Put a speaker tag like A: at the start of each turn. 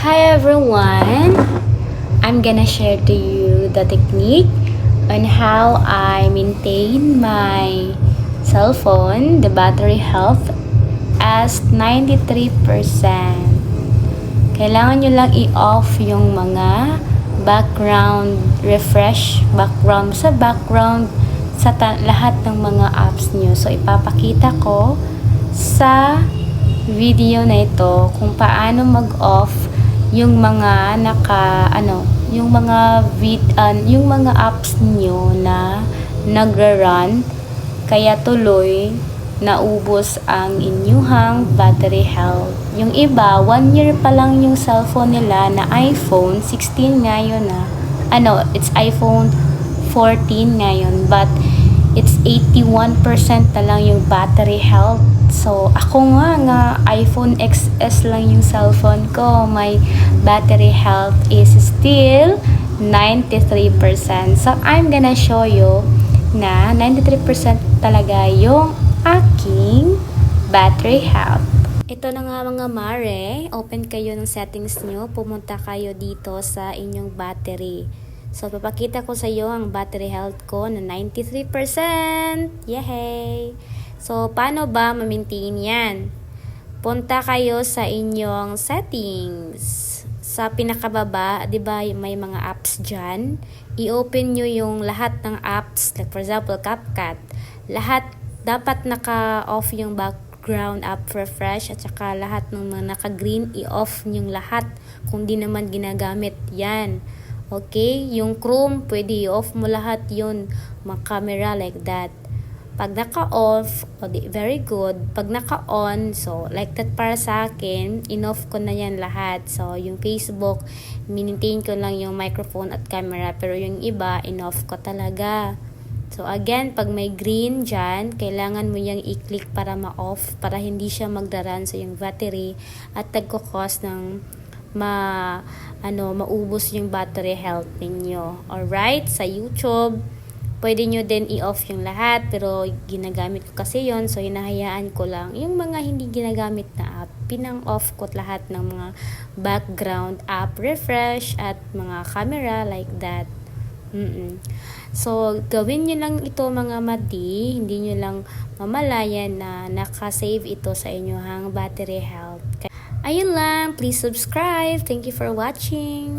A: Hi everyone! I'm gonna share to you the technique on how I maintain my cell phone, the battery health as 93%. Kailangan nyo lang i-off yung mga background sa lahat ng mga apps nyo. So, ipapakita ko sa video na ito kung paano mag-off yung mga yung mga apps niyo na nagra-run kaya tuloy naubos ang inyuhang battery health. Yung iba, 1 year pa lang yung cellphone nila na iPhone 16 ngayon it's iPhone 14 ngayon, but it's 81% na lang yung battery health. So, ako nga iPhone XS lang yung cellphone ko. My battery health is still 93%. So, I'm gonna show you na 93% talaga yung aking battery health. Ito na nga mga mare, open kayo ng settings nyo, pumunta kayo dito sa inyong battery. So, papakita ko sa iyo ang battery health ko na 93%. Yay! So, paano ba ma-maintain yan? Punta kayo sa inyong settings. Sa pinakababa, di ba may mga apps dyan? I-open nyo yung lahat ng apps. Like for example, CapCut. Lahat, dapat naka-off yung background app refresh at saka lahat ng mga naka-green, i-off yung lahat kung di naman ginagamit yan. Okay? Yung Chrome, pwede i-off mo lahat yun. Mga camera like that. Pag naka-off, very good. Pag naka-on, so like that para sa akin, in-off ko na yan lahat. So, yung Facebook, maintain ko lang yung microphone at camera. Pero yung iba, in-off ko talaga. So, again, pag may green dyan, kailangan mo yung i-click para ma-off, para hindi siya magdaran sa yung battery at nagkukos ng maubos yung battery health ninyo. Alright? Sa YouTube, pwede nyo din i-off yung lahat, pero ginagamit ko kasi yon, so hinahayaan ko lang yung mga hindi ginagamit na app. Pinang-off ko lahat ng mga background app refresh at mga camera like that. So, gawin nyo lang ito mga madi, hindi nyo lang mamalayan na nakasave ito sa inyong battery health. Ayun lang, please subscribe. Thank you for watching.